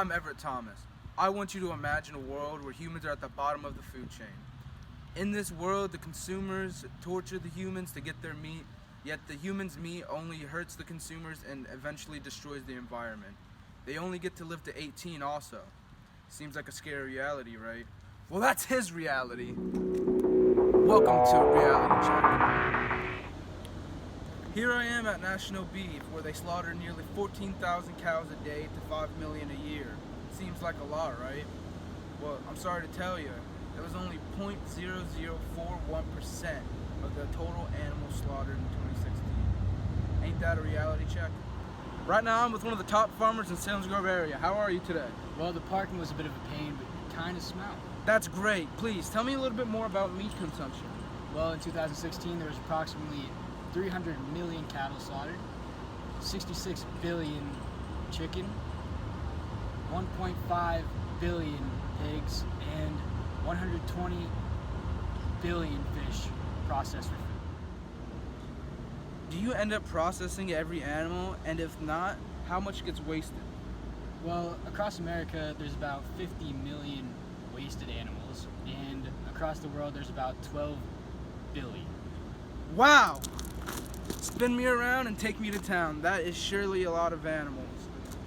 I'm Everett Thomas. I want you to imagine a world where humans are at the bottom of the food chain. In this world, the consumers torture the humans to get their meat, yet the humans' meat only hurts the consumers and eventually destroys the environment. They only get to live to 18 also. Seems like a scary reality, right? Well, that's his reality. Welcome to Reality Check. Here I am at National Beef, where they slaughter nearly 14,000 cows a day to 5 million a year. Seems like a lot, right? Well, I'm sorry to tell you, that was only 0.0041% of the total animals slaughtered in 2016. Ain't that a reality check? Right now I'm with one of the top farmers in Salem Grove area. How are you today? Well, the parking was a bit of a pain, but you kind of smell. That's great. Please, tell me a little bit more about meat consumption. Well, in 2016, there was approximately 300 million cattle slaughtered, 66 billion chicken, 1.5 billion pigs, and 120 billion fish processed for food. Do you end up processing every animal? And if not, how much gets wasted? Well, across America, there's about 50 million wasted animals, and across the world, there's about 12 billion. Wow! Spin me around and take me to town. That is surely a lot of animals.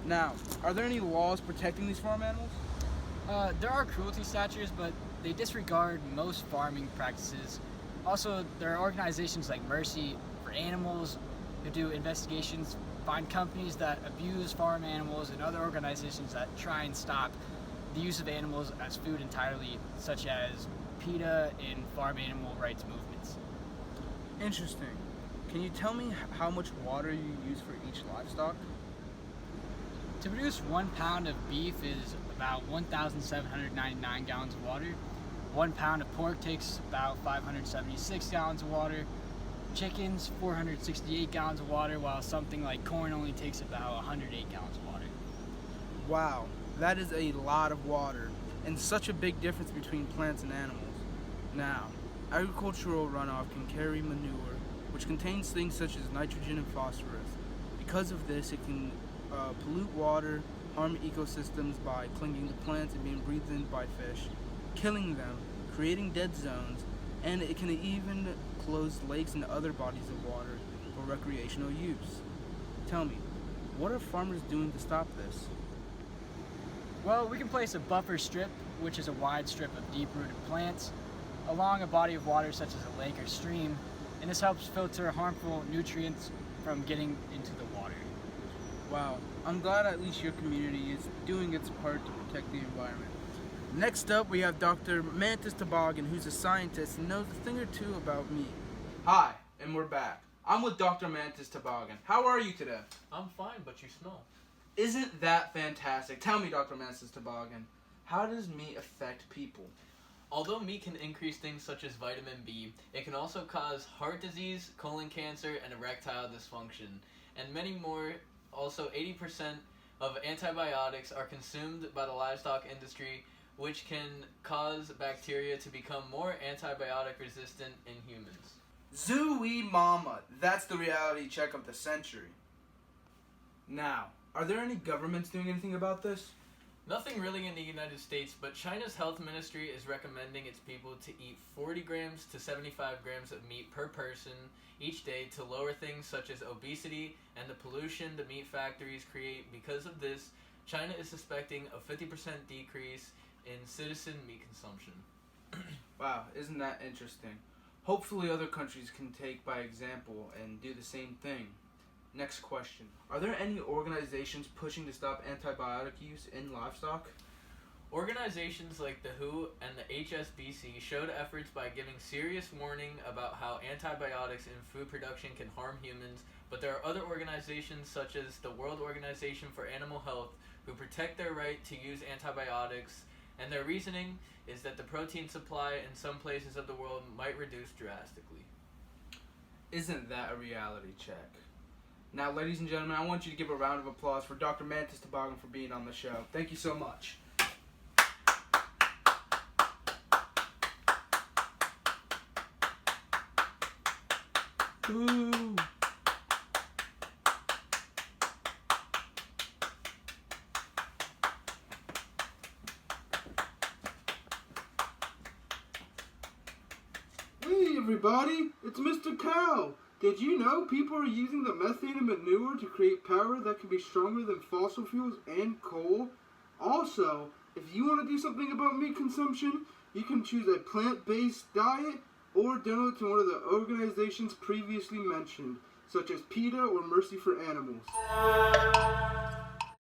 Now, are there any laws protecting these farm animals? There are cruelty statutes, but they disregard most farming practices. Also, there are organizations like Mercy for Animals who do investigations, find companies that abuse farm animals, and other organizations that try and stop the use of animals as food entirely, such as PETA and farm animal rights movements. Interesting. Can you tell me how much water you use for each livestock? To produce 1 pound of beef is about 1,799 gallons of water. 1 pound of pork takes about 576 gallons of water. Chickens, 468 gallons of water, while something like corn only takes about 108 gallons of water. Wow, that is a lot of water, and such a big difference between plants and animals. Now, agricultural runoff can carry manure, which contains things such as nitrogen and phosphorus. Because of this, it can pollute water, harm ecosystems by clinging to plants and being breathed in by fish, killing them, creating dead zones, and it can even close lakes and other bodies of water for recreational use. Tell me, what are farmers doing to stop this? Well, we can place a buffer strip, which is a wide strip of deep-rooted plants, along a body of water such as a lake or stream, and this helps filter harmful nutrients from getting into the water. Wow, I'm glad at least your community is doing its part to protect the environment. Next up, we have Dr. Mantis Toboggan, who's a scientist and knows a thing or two about meat. Hi, and we're back. I'm with Dr. Mantis Toboggan. How are you today? I'm fine, but you smell. Isn't that fantastic? Tell me, Dr. Mantis Toboggan, how does meat affect people? Although meat can increase things such as vitamin B, it can also cause heart disease, colon cancer, and erectile dysfunction, and many more. Also, 80% of antibiotics are consumed by the livestock industry, which can cause bacteria to become more antibiotic resistant in humans. Zooey mama, that's the reality check of the century. Now, are there any governments doing anything about this? Nothing really in the United States, but China's health ministry is recommending its people to eat 40 grams to 75 grams of meat per person each day to lower things such as obesity and the pollution the meat factories create. Because of this, China is suspecting a 50% decrease in citizen meat consumption. Wow, isn't that interesting? Hopefully other countries can take by example and do the same thing. Next question. Are there any organizations pushing to stop antibiotic use in livestock? Organizations like the WHO and the HSBC showed efforts by giving serious warning about how antibiotics in food production can harm humans, but there are other organizations such as the World Organization for Animal Health who protect their right to use antibiotics, and their reasoning is that the protein supply in some places of the world might reduce drastically. Isn't that a reality check? Now, ladies and gentlemen, I want you to give a round of applause for Dr. Mantis Toboggan for being on the show. Thank you so much. Ooh. everybody, it's Mr. Cow. Did you know people are using the methane in manure to create power that can be stronger than fossil fuels and coal? Also, if you want to do something about meat consumption, you can choose a plant-based diet or donate to one of the organizations previously mentioned, such as PETA or Mercy for Animals.